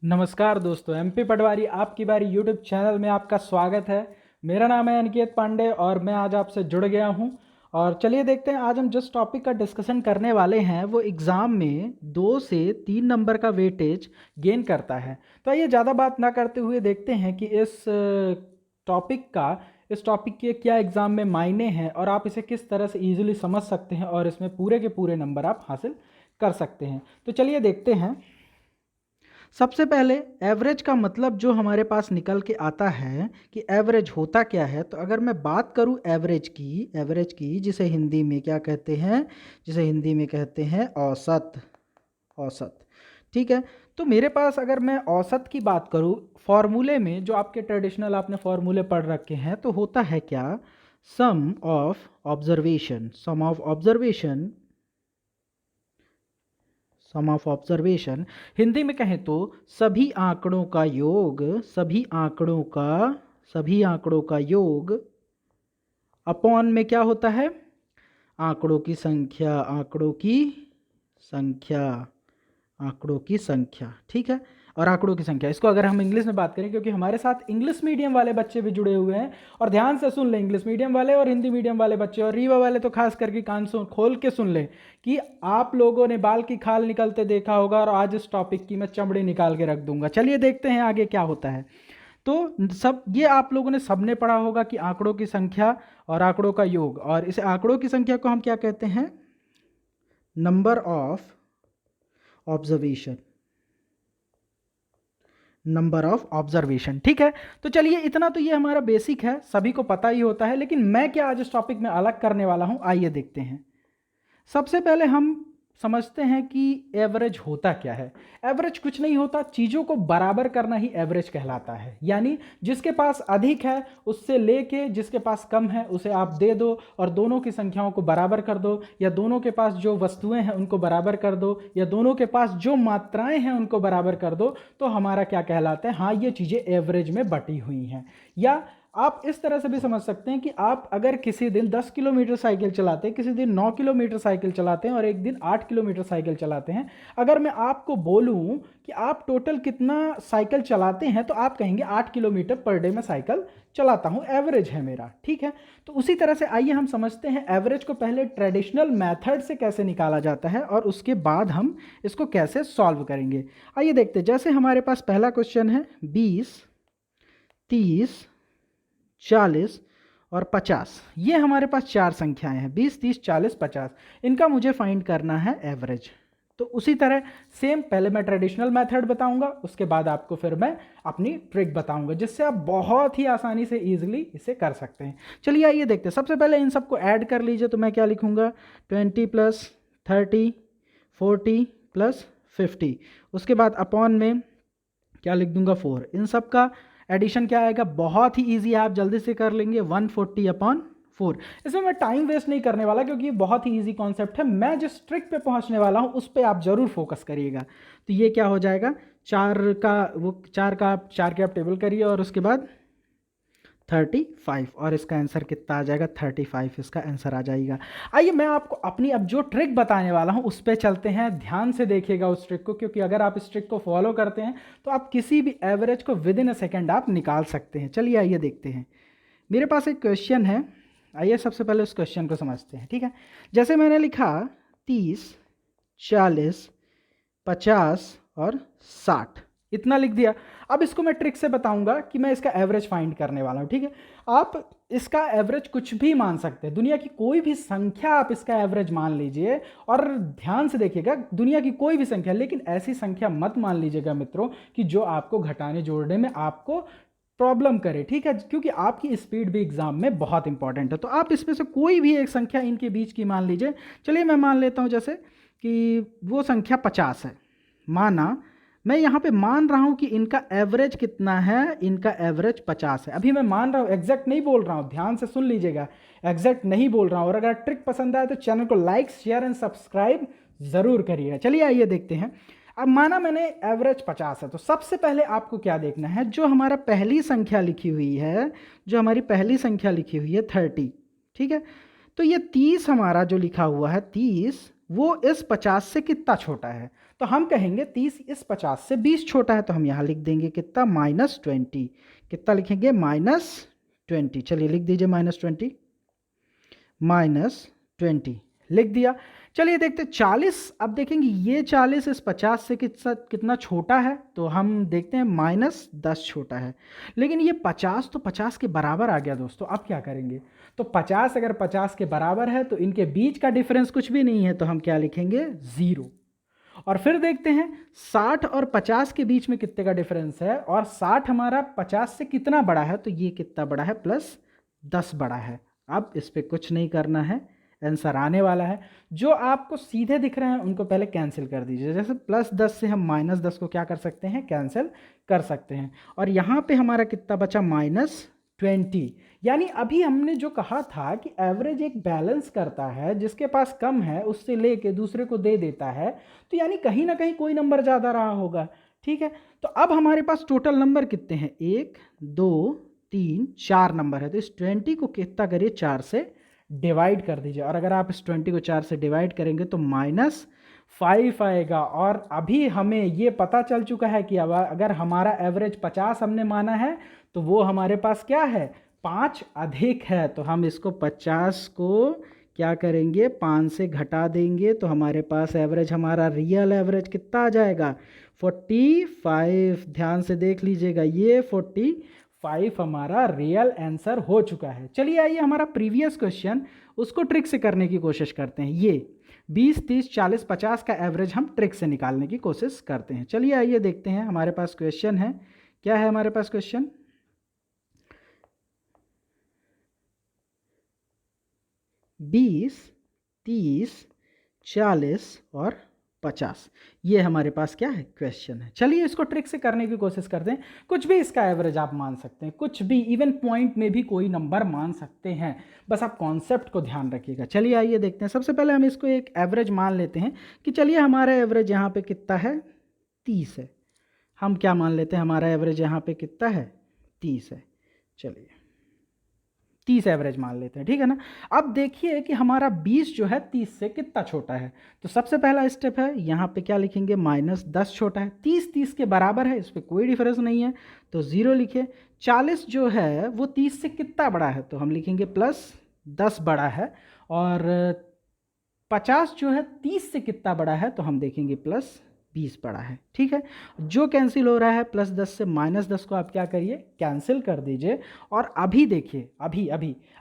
नमस्कार दोस्तों, एमपी पटवारी आपकी बारी यूट्यूब चैनल में आपका स्वागत है। मेरा नाम है अनिकेत पांडे और मैं आज आपसे जुड़ गया हूं। और चलिए देखते हैं, आज हम जिस टॉपिक का डिस्कशन करने वाले हैं वो एग्ज़ाम में 2 से 3 नंबर का वेटेज गेन करता है। तो आइए ज़्यादा बात ना करते हुए देखते हैं कि टॉपिक का इस टॉपिक के क्या एग्ज़ाम में मायने हैं और आप इसे किस तरह से ईजिली समझ सकते हैं और इसमें पूरे के पूरे नंबर आप हासिल कर सकते हैं। तो चलिए देखते हैं। सबसे पहले एवरेज का मतलब जो हमारे पास निकल के आता है कि एवरेज होता क्या है। तो अगर मैं बात करूं एवरेज की जिसे हिंदी में क्या कहते हैं, जिसे हिंदी में कहते हैं औसत। औसत, ठीक है। तो मेरे पास अगर मैं औसत की बात करूं फॉर्मूले में, जो आपके ट्रेडिशनल आपने फॉर्मूले पढ़ रखे हैं, तो होता है क्या, सम ऑफ ऑब्जर्वेशन। हिंदी में कहें तो सभी आंकड़ों का योग अपॉन में क्या होता है, आंकड़ों की संख्या, ठीक है। और आंकड़ों की संख्या, इसको अगर हम इंग्लिश में बात करें, क्योंकि हमारे साथ इंग्लिश मीडियम वाले बच्चे भी जुड़े हुए हैं, और ध्यान से सुन लें, इंग्लिश मीडियम वाले और हिंदी मीडियम वाले बच्चे और रीवा वाले तो खास करके कान सुन खोल के सुन लें कि आप लोगों ने बाल की खाल निकलते देखा होगा और आज इस टॉपिक की मैं चमड़ी निकाल के रख दूंगा। चलिए देखते हैं आगे क्या होता है। तो सब ये आप लोगों ने सबने पढ़ा होगा कि आंकड़ों की संख्या और आंकड़ों का योग, और इस आंकड़ों की संख्या को हम क्या कहते हैं, नंबर ऑफ ऑब्जर्वेशन, ठीक है। तो चलिए इतना तो ये हमारा बेसिक है, सभी को पता ही होता है, लेकिन मैं क्या आज इस टॉपिक में अलग करने वाला हूं, आइए देखते हैं। सबसे पहले हम समझते हैं कि एवरेज होता क्या है। एवरेज कुछ नहीं होता, चीज़ों को बराबर करना ही एवरेज कहलाता है। यानी जिसके पास अधिक है उससे लेके जिसके पास कम है उसे आप दे दो और दोनों की संख्याओं को बराबर कर दो, या दोनों के पास जो वस्तुएं हैं उनको बराबर कर दो, या दोनों के पास जो मात्राएं हैं उनको बराबर कर दो, तो हमारा क्या कहलाता है, हाँ ये चीज़ें एवरेज में बटी हुई हैं। या आप इस तरह से भी समझ सकते हैं कि आप अगर किसी दिन 10 किलोमीटर साइकिल चलाते हैं, किसी दिन 9 किलोमीटर साइकिल चलाते हैं और एक दिन 8 किलोमीटर साइकिल चलाते हैं, अगर मैं आपको बोलूं कि आप टोटल कितना साइकिल चलाते हैं, तो आप कहेंगे 8 किलोमीटर पर डे में साइकिल चलाता हूं, एवरेज है मेरा, ठीक है। तो उसी तरह से आइए हम समझते हैं एवरेज को पहले ट्रेडिशनल मेथड से कैसे निकाला जाता है और उसके बाद हम इसको कैसे सॉल्व करेंगे। आइए देखते हैं। जैसे हमारे पास पहला क्वेश्चन है 20, 30, 40 और 50। ये हमारे पास चार संख्याएं हैं, 20, 30, 40, 50। इनका मुझे फाइंड करना है एवरेज। तो उसी तरह सेम, पहले मैं ट्रेडिशनल मेथड बताऊंगा, उसके बाद आपको फिर मैं अपनी ट्रिक बताऊंगा, जिससे आप बहुत ही आसानी से इजीली इसे कर सकते हैं। चलिए आइए देखते हैं। सबसे पहले इन सबको ऐड कर लीजिए। तो मैं क्या लिखूंगा, 20 + 30, 40 + 50। उसके बाद अपॉन में क्या लिख दूंगा, 4। इन सब का एडिशन क्या आएगा, बहुत ही इजी है, आप जल्दी से कर लेंगे, 140/4। इसमें मैं टाइम वेस्ट नहीं करने वाला क्योंकि ये बहुत ही इजी कॉन्सेप्ट है। मैं जिस ट्रिक पे पहुंचने वाला हूं उस पे आप जरूर फोकस करिएगा। तो ये क्या हो जाएगा, 4 के आप टेबल करिए और उसके बाद 35, और इसका आंसर कितना आ जाएगा, 35 इसका आंसर आ जाएगा। आइए मैं आपको अपनी अब जो ट्रिक बताने वाला हूं उस पर चलते हैं। ध्यान से देखिएगा उस ट्रिक को, क्योंकि अगर आप इस ट्रिक को फॉलो करते हैं तो आप किसी भी एवरेज को विद इन अ सेकेंड आप निकाल सकते हैं। चलिए आइए देखते हैं। मेरे पास एक क्वेश्चन है, आइए सबसे पहले उस क्वेश्चन को समझते हैं, ठीक है। जैसे मैंने लिखा 30, 40, 50 और 60, इतना लिख दिया। अब इसको मैं ट्रिक से बताऊंगा कि मैं इसका एवरेज फाइंड करने वाला हूं, ठीक है। आप इसका एवरेज कुछ भी मान सकते हैं, दुनिया की कोई भी संख्या आप इसका एवरेज मान लीजिए। और ध्यान से देखिएगा, दुनिया की कोई भी संख्या, लेकिन ऐसी संख्या मत मान लीजिएगा मित्रों कि जो आपको घटाने जोड़ने में आपको प्रॉब्लम करे, ठीक है, क्योंकि आपकी स्पीड भी एग्जाम में बहुत इंपॉर्टेंट है। तो आप इसमें से कोई भी एक संख्या इनके बीच की मान लीजिए। चलिए मैं मान लेता हूं जैसे कि वो संख्या 50 है, माना। मैं यहाँ पे मान रहा हूँ कि इनका एवरेज कितना है, इनका एवरेज 50 है। अभी मैं मान रहा हूँ, एग्जैक्ट नहीं बोल रहा हूँ, ध्यान से सुन लीजिएगा, एग्जैक्ट नहीं बोल रहा हूँ। और अगर ट्रिक पसंद आए तो चैनल को लाइक, शेयर एंड सब्सक्राइब जरूर करिएगा। चलिए आइए देखते हैं। अब माना मैंने एवरेज 50 है, तो सबसे पहले आपको क्या देखना है, जो हमारा पहली संख्या लिखी हुई है, जो हमारी पहली संख्या लिखी हुई है 30, ठीक है। तो ये 30 हमारा जो लिखा हुआ है 30, वो इस 50 से कितना छोटा है। तो हम कहेंगे 30 इस 50 से 20 छोटा है, तो हम यहाँ लिख देंगे कितना, -20। कितना लिखेंगे, -20। चलिए लिख दीजिए -20, -20 लिख दिया। चलिए देखते 40। अब देखेंगे ये 40 इस 50 से कितना छोटा है, तो हम देखते हैं -10 छोटा है। लेकिन ये 50 तो 50 के बराबर आ गया दोस्तों। अब क्या करेंगे, तो 50 अगर 50 के बराबर है तो इनके बीच का डिफरेंस कुछ भी नहीं है, तो हम क्या लिखेंगे, 0। और फिर देखते हैं 60 और 50 के बीच में कितने का डिफरेंस है, और 60 हमारा 50 से कितना बड़ा है, तो ये कितना बड़ा है, +10 बड़ा है। अब इस पर कुछ नहीं करना है, आंसर आने वाला है। जो आपको सीधे दिख रहे हैं उनको पहले कैंसिल कर दीजिए। जैसे +10 से हम -10 को क्या कर सकते हैं, कैंसिल कर सकते हैं। और यहाँ पे हमारा कितना बचा, -20। यानी अभी हमने जो कहा था कि एवरेज एक बैलेंस करता है, जिसके पास कम है उससे लेके दूसरे को दे देता है, तो यानी कहीं ना कहीं कोई नंबर ज़्यादा रहा होगा। ठीक है, तो अब हमारे पास टोटल नंबर कितने हैं, 1 2 3 4 नंबर है। तो इस 20 को कितना करिए, 4 से डिवाइड कर दीजिए। और अगर आप इस 20 को 4 से डिवाइड करेंगे तो -5 आएगा। और अभी हमें ये पता चल चुका है कि अब अगर हमारा एवरेज 50 हमने माना है, तो वो हमारे पास क्या है, 5 अधिक है। तो हम इसको 50 को क्या करेंगे, 5 से घटा देंगे, तो हमारे पास एवरेज, हमारा रियल एवरेज कितना आ जाएगा, 45। ध्यान से देख लीजिएगा, ये 45 हमारा रियल आंसर हो चुका है। चलिए आइए हमारा प्रीवियस क्वेश्चन, उसको ट्रिक से करने की कोशिश करते हैं। ये 20 30 40 50 का एवरेज हम ट्रिक से निकालने की कोशिश करते हैं। चलिए आइए देखते हैं, हमारे पास क्वेश्चन है, क्या है हमारे पास क्वेश्चन, 20 30 40 और 50, ये हमारे पास क्या है, क्वेश्चन है। चलिए इसको ट्रिक से करने की कोशिश करते हैं। कुछ भी इसका एवरेज आप मान सकते हैं, कुछ भी, इवन पॉइंट में भी कोई नंबर मान सकते हैं, बस आप कॉन्सेप्ट को ध्यान रखिएगा। चलिए आइए देखते हैं। सबसे पहले हम इसको एक एवरेज मान लेते हैं कि चलिए हमारा एवरेज यहाँ पे कितना है, 30 है। हम क्या मान लेते हैं, हमारा एवरेज यहाँ पे कितना है, 30 है। चलिए 30 एवरेज मान लेते हैं, ठीक है ना। अब देखिए कि हमारा 20 जो है 30 से कितना छोटा है। तो सबसे पहला स्टेप है, यहाँ पे क्या लिखेंगे, -10 छोटा है। 30 30 के बराबर है, इस पर कोई डिफरेंस नहीं है, तो 0 लिखे। 40 जो है वो 30 से कितना बड़ा है, तो हम लिखेंगे +10 बड़ा है। और 50 जो है 30 से कितना बड़ा है, तो हम देखेंगे +20 बड़ा है। ठीक है, जो कैंसिल हो रहा है, +10 से -10 को आप क्या करिए, कैंसिल कर दीजिए। और अभी देखिए,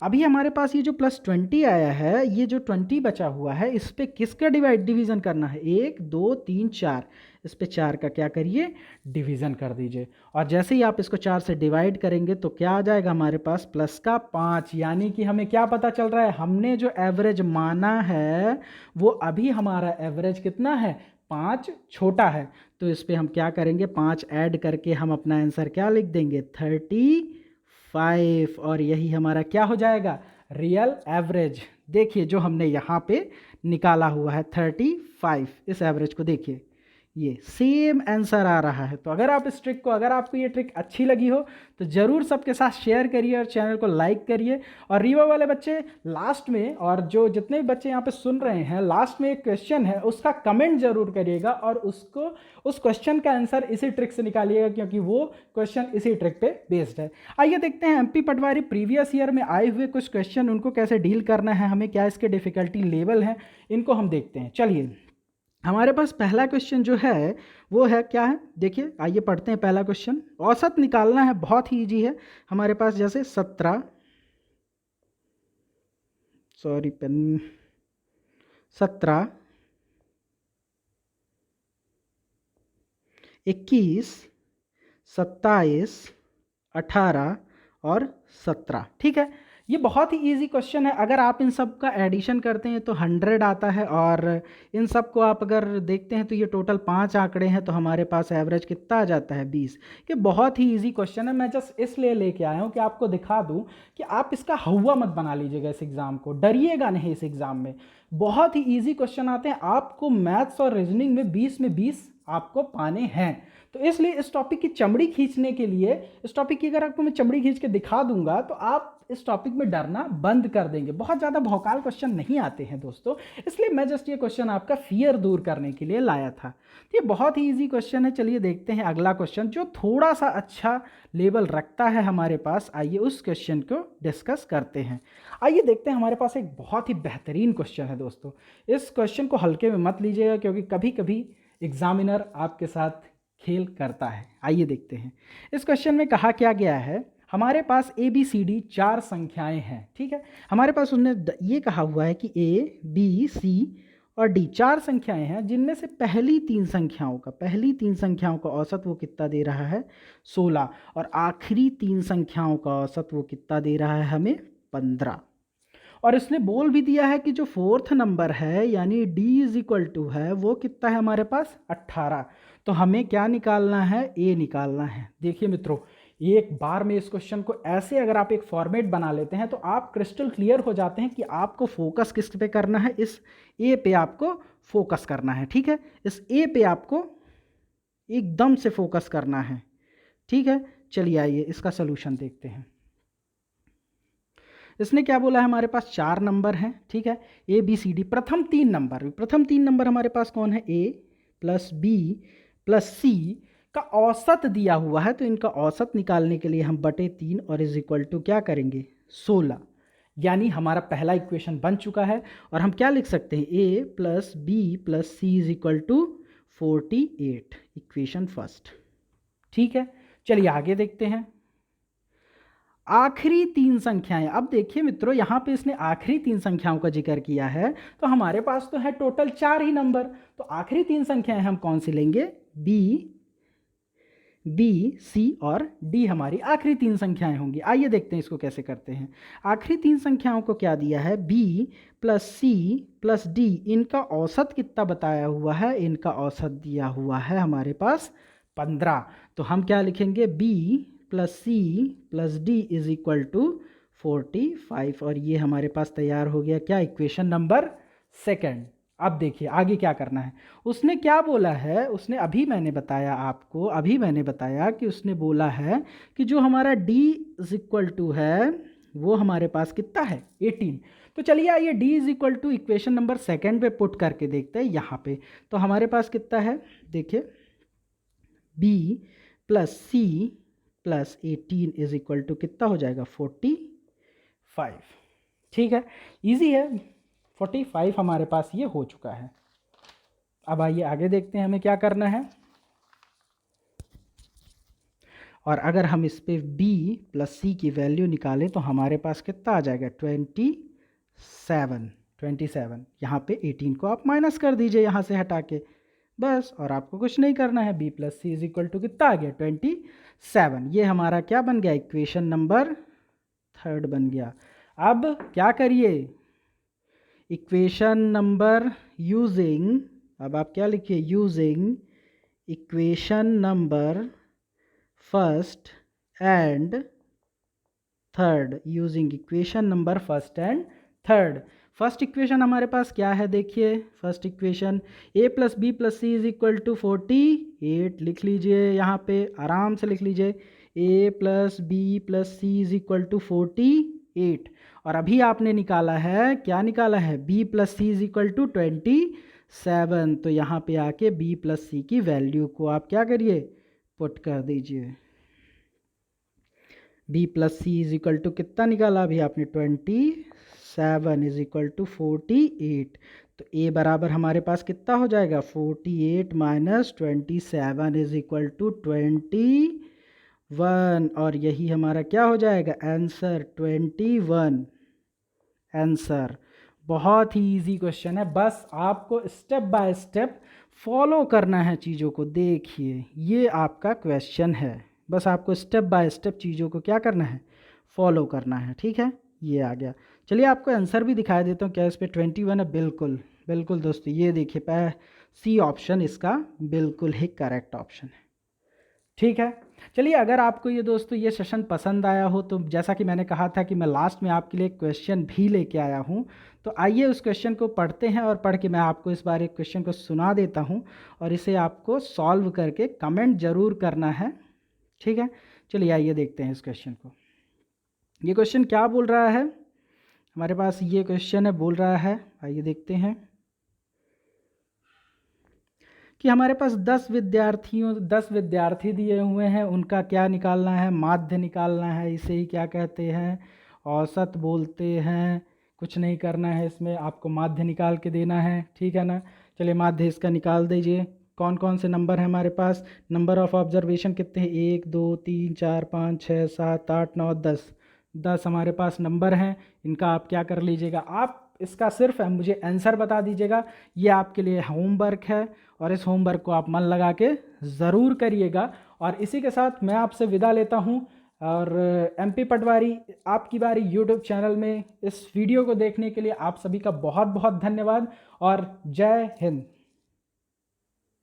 अभी हमारे पास ये जो +20 आया है, ये जो 20 बचा हुआ है, इस पे किसका डिवीज़न करना है, 1 2 3 4, इस पे 4 का क्या करिए, डिवीज़न कर दीजिए। और जैसे ही आप इसको 4 से डिवाइड करेंगे तो क्या आ जाएगा हमारे पास, +5। यानी कि हमें क्या पता चल रहा है, हमने जो एवरेज माना है वो अभी हमारा एवरेज कितना है, 5 छोटा है। तो इस पे हम क्या करेंगे, 5 ऐड करके हम अपना आंसर क्या लिख देंगे, 35। और यही हमारा क्या हो जाएगा, रियल एवरेज। देखिए जो हमने यहाँ पे निकाला हुआ है 35, इस एवरेज को देखिए, ये सेम आंसर आ रहा है। तो अगर आप इस ट्रिक को, अगर आपको ये ट्रिक अच्छी लगी हो तो ज़रूर सबके साथ शेयर करिए और चैनल को लाइक करिए। और रीवा वाले बच्चे लास्ट में, और जो जितने भी बच्चे यहाँ पे सुन रहे हैं, लास्ट में एक क्वेश्चन है, उसका कमेंट जरूर करिएगा और उसको, उस क्वेश्चन का आंसर इसी ट्रिक से निकालिएगा, क्योंकि वो क्वेश्चन इसी ट्रिक पे बेस्ड है। आइए देखते हैं MP पटवारी प्रीवियस ईयर में आए हुए कुछ क्वेश्चन, उनको कैसे डील करना है हमें, क्या इसके डिफिकल्टी लेवल हैं, इनको हम देखते हैं। चलिए हमारे पास पहला क्वेश्चन जो है वो है, क्या है, देखिए आइए पढ़ते हैं। पहला क्वेश्चन औसत निकालना है, बहुत ही इजी है। हमारे पास जैसे 17 21 27 18 और 17। ठीक है, ये बहुत ही इजी क्वेश्चन है। अगर आप इन सब का एडिशन करते हैं तो 100 आता है, और इन सब को आप अगर देखते हैं तो ये टोटल 5 आंकड़े हैं, तो हमारे पास एवरेज कितना आ जाता है, 20। ये बहुत ही इजी क्वेश्चन है, मैं जस्ट इसलिए लेके आया हूँ कि आपको दिखा दूँ कि आप इसका हवा मत बना लीजिएगा, इस एग्ज़ाम को डरिएगा नहीं। इस एग्ज़ाम में बहुत ही ईजी क्वेश्चन आते हैं, आपको मैथ्स और रीजनिंग में 20 में 20 आपको पाने हैं। तो इसलिए इस टॉपिक की चमड़ी खींचने के लिए, इस टॉपिक की अगर आपको मैं चमड़ी खींच के दिखा दूंगा तो आप इस टॉपिक में डरना बंद कर देंगे। बहुत ज़्यादा भौकाल क्वेश्चन नहीं आते हैं दोस्तों, इसलिए मैं जस्ट ये क्वेश्चन आपका फियर दूर करने के लिए लाया था। तो ये बहुत ही ईजी क्वेश्चन है। चलिए देखते हैं अगला क्वेश्चन जो थोड़ा सा अच्छा लेवल रखता है हमारे पास। आइए उस क्वेश्चन को डिस्कस करते हैं। आइए देखते हैं, हमारे पास एक बहुत ही बेहतरीन क्वेश्चन है दोस्तों। इस क्वेश्चन को हल्के में मत लीजिएगा, क्योंकि कभी कभी एग्जामिनर आपके साथ खेल करता है। आइए देखते हैं। इस क्वेश्चन में कहा क्या गया है, हमारे पास ए बी सी डी 4 संख्याएं हैं, ठीक है। हमारे पास उसने ये कहा हुआ है कि ए बी सी और डी 4 संख्याएं हैं, जिनमें से पहली 3 संख्याओं का औसत वो कितना दे रहा है 16, और आखिरी 3 संख्याओं का औसत वो कितना दे रहा है हमें 15। और इसने बोल भी दिया है कि जो 4th नंबर है यानी d इज इक्वल टू है वो कितना है हमारे पास 18। तो हमें क्या निकालना है, a निकालना है। देखिए मित्रों, एक बार में इस क्वेश्चन को ऐसे अगर आप एक फॉर्मेट बना लेते हैं तो आप क्रिस्टल क्लियर हो जाते हैं कि आपको फोकस किस पे करना है, इस a पे आपको फोकस करना है, ठीक है। इस a पे आपको एकदम से फोकस करना है, ठीक है। चलिए आइए इसका सोल्यूशन देखते हैं। इसने क्या बोला है, हमारे पास 4 नंबर हैं, ठीक है, ए बी सी डी। प्रथम तीन नंबर हमारे पास कौन है, ए प्लस बी प्लस सी का औसत दिया हुआ है। तो इनका औसत निकालने के लिए हम बटे 3 और इज इक्वल टू क्या करेंगे 16, यानी हमारा पहला इक्वेशन बन चुका है। और हम क्या लिख सकते हैं, A plus B plus C is equal to 48, equation first, ठीक है। चलिए आगे देखते हैं। आखिरी 3 संख्याएं, अब देखिए मित्रों यहाँ पे इसने आखिरी 3 संख्याओं का जिक्र किया है, तो हमारे पास तो है टोटल 4 ही नंबर। तो आखिरी 3 संख्याएं हम कौन सी लेंगे, बी सी और डी हमारी आखिरी 3 संख्याएं होंगी। आइए देखते हैं इसको कैसे करते हैं। आखिरी 3 संख्याओं को क्या दिया है, B plus C plus D, इनका औसत कितना बताया हुआ है, इनका औसत दिया हुआ है हमारे पास 15। तो हम क्या लिखेंगे, B plus C plus D is equal to 45, और ये हमारे पास तैयार हो गया क्या, इक्वेशन नंबर 2। अब देखिए आगे क्या करना है। उसने क्या बोला है, उसने अभी मैंने बताया कि उसने बोला है कि जो हमारा d इज इक्वल टू है वो हमारे पास कितना है 18। तो चलिए आइए d is equal to equation number 2 पे पुट करके देखते हैं यहाँ पे। तो हमारे पास कितना है, देखिए b plus C plus 18 is equal to कितना हो जाएगा 45, ठीक है, इजी है। 45 हमारे पास ये हो चुका है। अब आइए आगे देखते हैं हमें क्या करना है। और अगर हम इस पे b प्लस सी की वैल्यू निकालें तो हमारे पास कितना आ जाएगा 27। यहाँ पे 18 को आप माइनस कर दीजिए यहाँ से हटा के, बस। और आपको कुछ नहीं करना है। b plus C is equal to कितना आ गया 27। ये हमारा क्या बन गया, इक्वेशन नंबर 3 बन गया। अब क्या करिए, इक्वेशन नंबर यूजिंग, अब आप क्या लिखिए, using equation number first and third, using equation number first and third. First equation हमारे पास क्या है, देखिए first equation a plus B plus C is equal to 48, लिख लीजिए यहाँ पे आराम से लिख लीजिए, a plus B plus C is equal to 48। और अभी आपने निकाला है, क्या निकाला है, b plus C is equal to 27। तो यहाँ पे आके b प्लस सी की वैल्यू को आप क्या करिए, पुट कर दीजिए। b plus C is equal to कितना निकाला अभी आपने 27 इज इक्वल टू 48। तो a बराबर हमारे पास कितना हो जाएगा 48 माइनस 27 इज इक्वल टू 21, और यही हमारा क्या हो जाएगा आंसर 21 आंसर। बहुत ही इजी क्वेश्चन है, बस आपको स्टेप बाय स्टेप फॉलो करना है चीज़ों को। देखिए ये आपका क्वेश्चन है, बस आपको स्टेप बाय स्टेप चीज़ों को क्या करना है, फॉलो करना है, ठीक है। ये आ गया। चलिए आपको आंसर भी दिखा देता हूँ, क्या इस पे 21 है, बिल्कुल बिल्कुल दोस्तों, ये देखिए सी ऑप्शन इसका बिल्कुल ही करेक्ट ऑप्शन है, ठीक है। चलिए, अगर आपको ये दोस्तों ये सेशन पसंद आया हो तो जैसा कि मैंने कहा था कि मैं लास्ट में आपके लिए एक क्वेश्चन भी लेके आया हूँ, तो आइए उस क्वेश्चन को पढ़ते हैं और पढ़ के मैं आपको इस बार एक क्वेश्चन को सुना देता हूँ और इसे आपको सॉल्व करके कमेंट ज़रूर करना है। ठीक है, चलिए आइए देखते हैं इस क्वेश्चन को। ये क्वेश्चन क्या बोल रहा है, हमारे पास ये क्वेश्चन है, बोल रहा है, आइए देखते हैं कि हमारे पास 10 विद्यार्थी दिए हुए हैं, उनका क्या निकालना है, माध्य निकालना है, इसे ही क्या कहते हैं, औसत बोलते हैं। कुछ नहीं करना है इसमें, आपको माध्य निकाल के देना है, ठीक है ना। चलिए माध्य इसका निकाल दीजिए। कौन कौन से नंबर हैं हमारे पास, नंबर ऑफ ऑब्जर्वेशन कितने हैं, 1 2 3 4 5 6 7 8 9 10, 10 हमारे पास नंबर हैं। इनका आप क्या कर लीजिएगा, आप इसका सिर्फ मुझे आंसर बता दीजिएगा। ये आपके लिए होमवर्क है और इस होमवर्क को आप मन लगा के ज़रूर करिएगा। और इसी के साथ मैं आपसे विदा लेता हूँ और MP पटवारी आपकी बारी यूट्यूब चैनल में इस वीडियो को देखने के लिए आप सभी का बहुत बहुत धन्यवाद और जय हिंद।